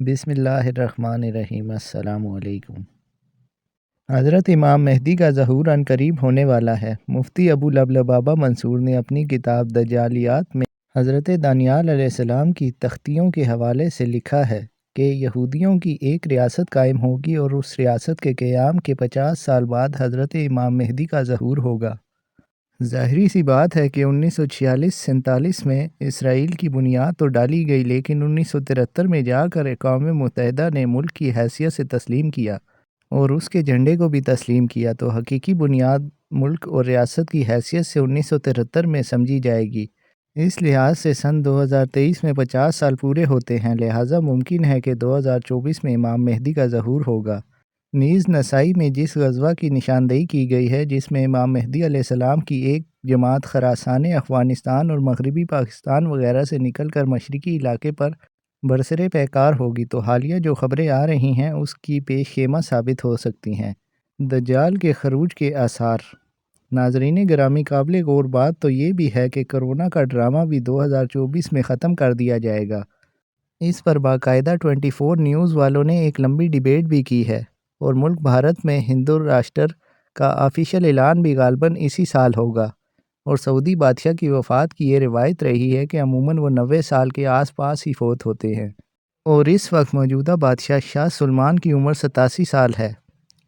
بسم اللہ الرحمن الرحیم۔ السلام علیکم۔ حضرت امام مہدی کا ظہور عنقریب ہونے والا ہے۔ مفتی ابو لبلبابہ منصور نے اپنی کتاب دجالیات میں حضرت دانیال علیہ السلام کی تختیوں کے حوالے سے لکھا ہے کہ یہودیوں کی ایک ریاست قائم ہوگی اور اس ریاست کے قیام کے 50 سال بعد حضرت امام مہدی کا ظہور ہوگا۔ ظاہری سی بات ہے کہ 1946-47 میں اسرائیل کی بنیاد تو ڈالی گئی، لیکن 1973 میں جا کر اقوام متحدہ نے ملک کی حیثیت سے تسلیم کیا اور اس کے جھنڈے کو بھی تسلیم کیا، تو حقیقی بنیاد ملک اور ریاست کی حیثیت سے 1973 میں سمجھی جائے گی۔ اس لحاظ سے سن 2023 میں 50 سال پورے ہوتے ہیں، لہٰذا ممکن ہے کہ 2024 میں امام مہدی کا ظہور ہوگا۔ نیز نسائی میں جس غزوہ کی نشاندہی کی گئی ہے، جس میں امام مہدی علیہ السلام کی ایک جماعت خراسان افغانستان اور مغربی پاکستان وغیرہ سے نکل کر مشرقی علاقے پر برسر پیکار ہوگی، تو حالیہ جو خبریں آ رہی ہیں اس کی پیش خیمہ ثابت ہو سکتی ہیں۔ دجال کے خروج کے آثار۔ ناظرین گرامی، قابل غور بات تو یہ بھی ہے کہ کرونا کا ڈرامہ بھی 2024 میں ختم کر دیا جائے گا۔ اس پر باقاعدہ 24 نیوز والوں نے ایک لمبی ڈیبیٹ بھی کی ہے، اور ملک بھارت میں ہندو راشٹر کا آفیشیل اعلان بھی غالباً اسی سال ہوگا۔ اور سعودی بادشاہ کی وفات کی یہ روایت رہی ہے کہ عموماً وہ 90 سال کے آس پاس ہی فوت ہوتے ہیں، اور اس وقت موجودہ بادشاہ شاہ سلمان کی عمر 87 سال ہے۔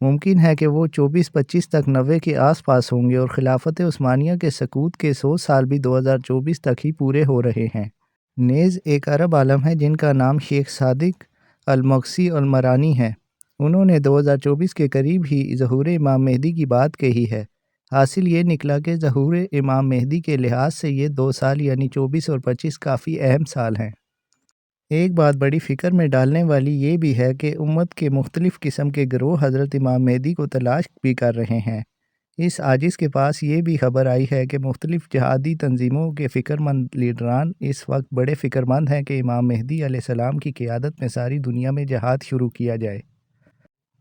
ممکن ہے کہ وہ 24-25 تک 90 کے آس پاس ہوں گے، اور خلافت عثمانیہ کے سقوط کے 100 سال بھی 2024 تک ہی پورے ہو رہے ہیں۔ نیز ایک عرب عالم ہے جن کا نام شیخ صادق المقسی المرانی ہے، انہوں نے 2024 کے قریب ہی ظہور امام مہدی کی بات کہی ہے۔ حاصل یہ نکلا کہ ظہور امام مہدی کے لحاظ سے یہ 2 سال یعنی 24 اور 25 کافی اہم سال ہیں۔ ایک بات بڑی فکر میں ڈالنے والی یہ بھی ہے کہ امت کے مختلف قسم کے گروہ حضرت امام مہدی کو تلاش بھی کر رہے ہیں۔ اس عاجز کے پاس یہ بھی خبر آئی ہے کہ مختلف جہادی تنظیموں کے فکر مند لیڈران اس وقت بڑے فکر مند ہیں کہ امام مہدی علیہ السلام کی قیادت میں ساری دنیا میں جہاد شروع کیا جائے،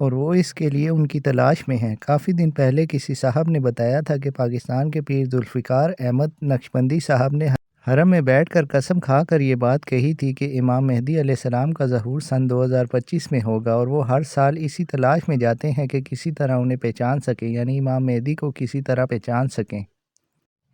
اور وہ اس کے لیے ان کی تلاش میں ہیں۔ کافی دن پہلے کسی صاحب نے بتایا تھا کہ پاکستان کے پیر ذوالفقار احمد نقشبندی صاحب نے حرم میں بیٹھ کر قسم کھا کر یہ بات کہی تھی کہ امام مہدی علیہ السلام کا ظہور سن 2025 میں ہوگا، اور وہ ہر سال اسی تلاش میں جاتے ہیں کہ کسی طرح انہیں پہچان سکیں، یعنی امام مہدی کو کسی طرح پہچان سکیں۔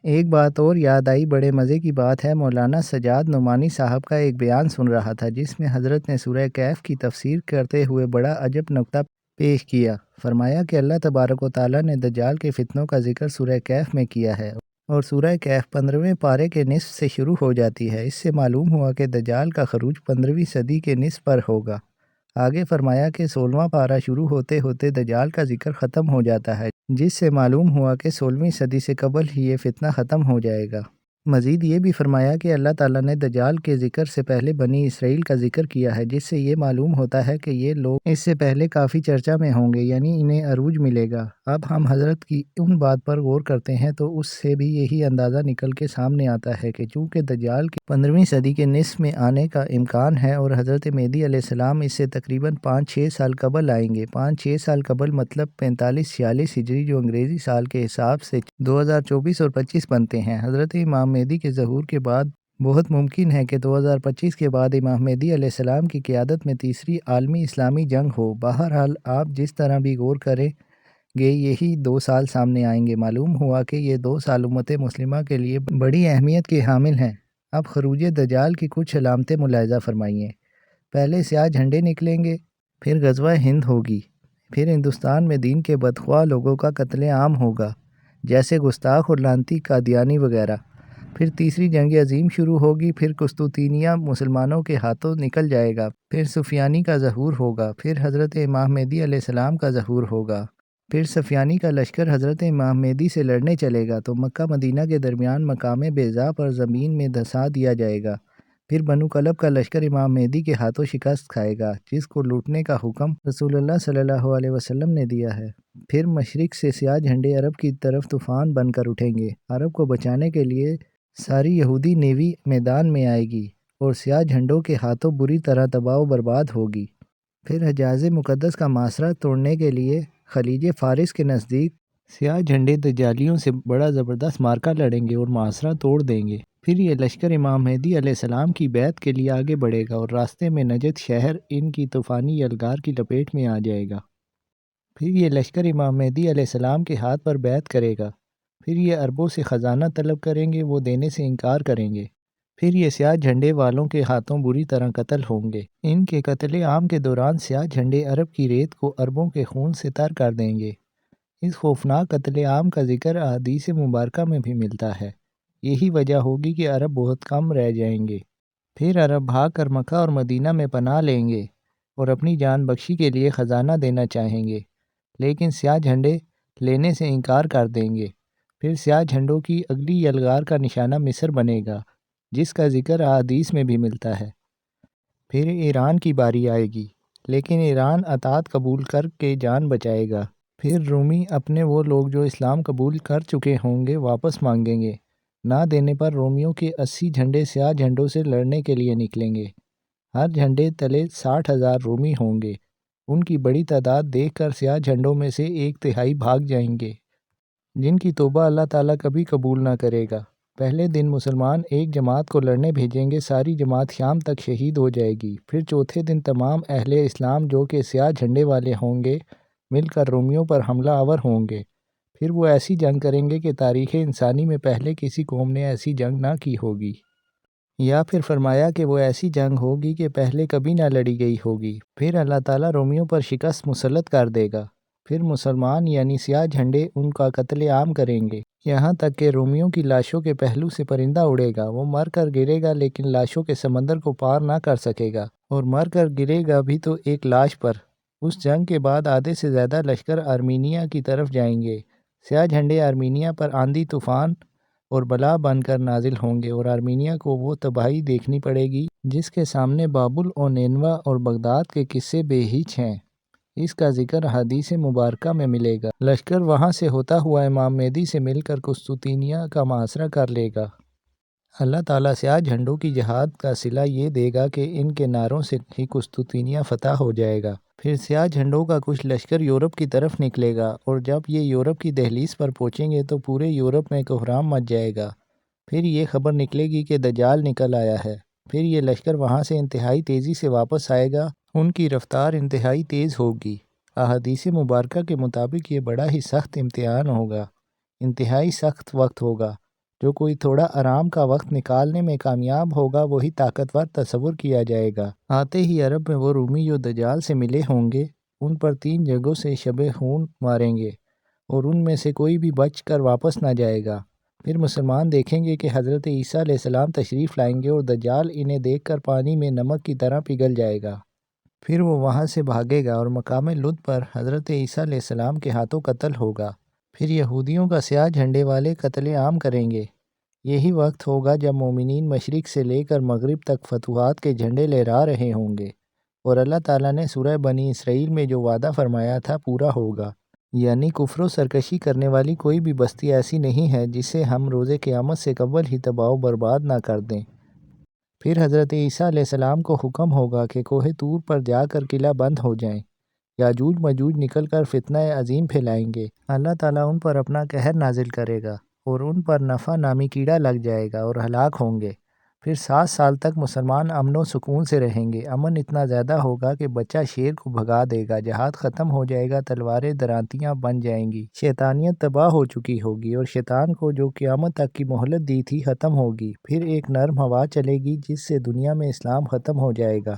ایک بات اور یاد آئی، بڑے مزے کی بات ہے، مولانا سجاد نعمانی صاحب کا ایک بیان سن رہا تھا جس میں حضرت نے سورہ کہف کی تفسیر کرتے ہوئے بڑا عجب نکتہ پیش کیا۔ فرمایا کہ اللہ تبارک و تعالیٰ نے دجال کے فتنوں کا ذکر سورہ کہف میں کیا ہے، اور سورہ کہف 15ویں پارے کے نصف سے شروع ہو جاتی ہے۔ اس سے معلوم ہوا کہ دجال کا خروج 15ویں صدی کے نصف پر ہوگا۔ آگے فرمایا کہ 16واں پارہ شروع ہوتے ہوتے دجال کا ذکر ختم ہو جاتا ہے، جس سے معلوم ہوا کہ 16ویں صدی سے قبل ہی یہ فتنہ ختم ہو جائے گا۔ مزید یہ بھی فرمایا کہ اللہ تعالیٰ نے دجال کے ذکر سے پہلے بنی اسرائیل کا ذکر کیا ہے، جس سے یہ معلوم ہوتا ہے کہ یہ لوگ اس سے پہلے کافی چرچا میں ہوں گے، یعنی انہیں عروج ملے گا۔ اب ہم حضرت کی ان بات پر غور کرتے ہیں تو اس سے بھی یہی اندازہ نکل کے سامنے آتا ہے کہ چونکہ دجال کے 15ویں صدی کے نصف میں آنے کا امکان ہے، اور حضرت مہدی علیہ السلام اس سے تقریباً 5-6 سال قبل آئیں گے۔ 5-6 سال قبل مطلب 45-46 ہجری، جو انگریزی سال کے حساب سے 2024 اور 25 بنتے ہیں۔ حضرت امام مہدی کے ظہور کے بعد بہت ممکن ہے کہ 2025 کے بعد امام مہدی علیہ السلام کی قیادت میں تیسری عالمی اسلامی جنگ ہو۔ بہرحال آپ جس طرح بھی غور کریں گے، یہی 2 سال سامنے آئیں گے۔ معلوم ہوا کہ یہ 2 سال امت مسلمہ کے لیے بڑی اہمیت کے حامل ہیں۔ اب خروج دجال کی کچھ علامتیں ملاحظہ فرمائیے۔ پہلے سیاہ جھنڈے نکلیں گے، پھر غزوہ ہند ہوگی، پھر ہندوستان میں دین کے بدخواہ لوگوں کا قتل عام ہوگا، جیسے گستاخ اور لعنتی قادیانی وغیرہ، پھر تیسری جنگ عظیم شروع ہوگی، پھر قسطنطنیہ مسلمانوں کے ہاتھوں نکل جائے گا، پھر سفیانی کا ظہور ہوگا، پھر حضرت امام مہدی علیہ السلام کا ظہور ہوگا، پھر سفیانی کا لشکر حضرت امام مہدی سے لڑنے چلے گا تو مکہ مدینہ کے درمیان مقام بیضا پر زمین میں دھسا دیا جائے گا، پھر بنو کلب کا لشکر امام مہدی کے ہاتھوں شکست کھائے گا، جس کو لوٹنے کا حکم رسول اللہ صلی اللہ علیہ وسلم نے دیا ہے، پھر مشرق سے سیاہ جھنڈے عرب کی طرف طوفان بن کر اٹھیں گے، عرب کو بچانے کے لیے ساری یہودی نیوی میدان میں آئے گی اور سیاہ جھنڈوں کے ہاتھوں بری طرح تباہ و برباد ہوگی، پھر حجاز مقدس کا محاصرہ توڑنے کے لیے خلیج فارس کے نزدیک سیاہ جھنڈے دجالیوں سے بڑا زبردست معرکہ لڑیں گے اور محاصرہ توڑ دیں گے، پھر یہ لشکر امام مہدی علیہ السلام کی بیعت کے لیے آگے بڑھے گا اور راستے میں نجد شہر ان کی طوفانی یلغار کی لپیٹ میں آ جائے گا۔ پھر یہ لشکر امام مہدی علیہ السلام کے ہاتھ پر بیعت کرے گا۔ پھر یہ عربوں سے خزانہ طلب کریں گے، وہ دینے سے انکار کریں گے۔ پھر یہ سیاہ جھنڈے والوں کے ہاتھوں بری طرح قتل ہوں گے۔ ان کے قتل عام کے دوران سیاہ جھنڈے عرب کی ریت کو عربوں کے خون سے تر کر دیں گے۔ اس خوفناک قتل عام کا ذکر احادیث مبارکہ میں بھی ملتا ہے۔ یہی وجہ ہوگی کہ عرب بہت کم رہ جائیں گے۔ پھر عرب بھاگ کر مکہ اور مدینہ میں پناہ لیں گے اور اپنی جان بخشی کے لیے خزانہ دینا چاہیں گے، لیکن سیاہ جھنڈے لینے سے انکار کر دیں گے۔ پھر سیاہ جھنڈوں کی اگلی یلغار کا نشانہ مصر بنے گا، جس کا ذکر احادیث میں بھی ملتا ہے۔ پھر ایران کی باری آئے گی، لیکن ایران اطاعت قبول کر کے جان بچائے گا۔ پھر رومی اپنے وہ لوگ جو اسلام قبول کر چکے ہوں گے واپس مانگیں گے۔ نہ دینے پر رومیوں کے 80 جھنڈے سیاہ جھنڈوں سے لڑنے کے لیے نکلیں گے۔ ہر جھنڈے تلے 60,000 رومی ہوں گے۔ ان کی بڑی تعداد دیکھ کر سیاہ جھنڈوں میں سے 1/3 بھاگ جائیں گے، جن کی توبہ اللہ تعالیٰ کبھی قبول نہ کرے گا۔ پہلے دن مسلمان ایک جماعت کو لڑنے بھیجیں گے، ساری جماعت شام تک شہید ہو جائے گی۔ پھر چوتھے دن تمام اہل اسلام جو کہ سیاہ جھنڈے والے ہوں گے مل کر رومیوں پر حملہ آور ہوں گے۔ پھر وہ ایسی جنگ کریں گے کہ تاریخ انسانی میں پہلے کسی قوم نے ایسی جنگ نہ کی ہوگی۔ یا پھر فرمایا کہ وہ ایسی جنگ ہوگی کہ پہلے کبھی نہ لڑی گئی ہوگی۔ پھر اللہ تعالیٰ رومیوں پر شکست مسلط کر دے گا۔ پھر مسلمان یعنی سیاہ جھنڈے ان کا قتل عام کریں گے، یہاں تک کہ رومیوں کی لاشوں کے پہلو سے پرندہ اڑے گا۔ وہ مر کر گرے گا لیکن لاشوں کے سمندر کو پار نہ کر سکے گا، اور مر کر گرے گا بھی تو ایک لاش پر۔ اس جنگ کے بعد آدھے سے زیادہ لشکر آرمینیا کی طرف جائیں گے۔ سیاہ جھنڈے آرمینیا پر آندھی طوفان اور بلا بن کر نازل ہوں گے، اور آرمینیا کو وہ تباہی دیکھنی پڑے گی جس کے سامنے بابل اور نینوا اور بغداد کے قصے بے ہیچ ہیں۔ اس کا ذکر حدیث مبارکہ میں ملے گا۔ لشکر وہاں سے ہوتا ہوا امام مہدی سے مل کر قسطنطنیہ کا محاصرہ کر لے گا۔ اللہ تعالیٰ سیاہ جھنڈوں کی جہاد کا صلہ یہ دے گا کہ ان کے نعروں سے ہی قسطنطنیہ فتح ہو جائے گا۔ پھر سیاہ جھنڈوں کا کچھ لشکر یورپ کی طرف نکلے گا، اور جب یہ یورپ کی دہلیز پر پہنچیں گے تو پورے یورپ میں کوہرام مچ جائے گا۔ پھر یہ خبر نکلے گی کہ دجال نکل آیا ہے۔ پھر یہ لشکر وہاں سے انتہائی تیزی سے واپس آئے گا، ان کی رفتار انتہائی تیز ہوگی۔ احادیث مبارکہ کے مطابق یہ بڑا ہی سخت امتحان ہوگا، انتہائی سخت وقت ہوگا۔ جو کوئی تھوڑا آرام کا وقت نکالنے میں کامیاب ہوگا وہی طاقتور تصور کیا جائے گا۔ آتے ہی عرب میں وہ رومی جو دجال سے ملے ہوں گے ان پر 3 جگہوں سے شب خون ماریں گے، اور ان میں سے کوئی بھی بچ کر واپس نہ جائے گا۔ پھر مسلمان دیکھیں گے کہ حضرت عیسیٰ علیہ السلام تشریف لائیں گے، اور دجال انہیں دیکھ کر پانی میں نمک کی طرح پگھل جائے گا۔ پھر وہ وہاں سے بھاگے گا اور مقام لد پر حضرت عیسیٰ علیہ السلام کے ہاتھوں قتل ہوگا۔ پھر یہودیوں کا سیاہ جھنڈے والے قتل عام کریں گے۔ یہی وقت ہوگا جب مومنین مشرق سے لے کر مغرب تک فتوحات کے جھنڈے لہرا رہے ہوں گے، اور اللہ تعالیٰ نے سورہ بنی اسرائیل میں جو وعدہ فرمایا تھا پورا ہوگا، یعنی کفر و سرکشی کرنے والی کوئی بھی بستی ایسی نہیں ہے جسے ہم روز قیامت سے قبل ہی تباہ و برباد نہ کر دیں۔ پھر حضرت عیسیٰ علیہ السلام کو حکم ہوگا کہ کوہ طور پر جا کر قلعہ بند ہو جائیں۔ یاجوج ماجوج نکل کر فتنہ عظیم پھیلائیں گے۔ اللہ تعالیٰ ان پر اپنا قہر نازل کرے گا، اور ان پر نفع نامی کیڑا لگ جائے گا اور ہلاک ہوں گے۔ پھر 7 سال تک مسلمان امن و سکون سے رہیں گے۔ امن اتنا زیادہ ہوگا کہ بچہ شیر کو بھگا دے گا، جہاد ختم ہو جائے گا، تلواریں درانتیاں بن جائیں گی، شیطانیت تباہ ہو چکی ہوگی، اور شیطان کو جو قیامت تک کی مہلت دی تھی ختم ہوگی۔ پھر ایک نرم ہوا چلے گی جس سے دنیا میں اسلام ختم ہو جائے گا۔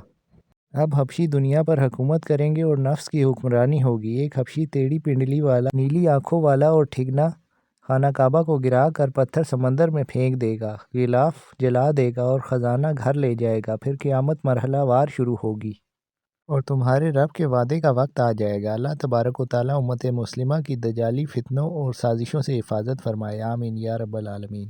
اب حبشی دنیا پر حکومت کریں گے اور نفس کی حکمرانی ہوگی۔ ایک حبشی ٹیڑھی پنڈلی والا، نیلی آنکھوں والا اور ٹھگنا خانہ کعبہ کو گرا کر پتھر سمندر میں پھینک دے گا، غلاف جلا دے گا اور خزانہ گھر لے جائے گا۔ پھر قیامت مرحلہ وار شروع ہوگی اور تمہارے رب کے وعدے کا وقت آ جائے گا۔ اللہ تبارک و تعالیٰ امت مسلمہ کی دجالی فتنوں اور سازشوں سے حفاظت فرمائے، آمین یا رب العالمین۔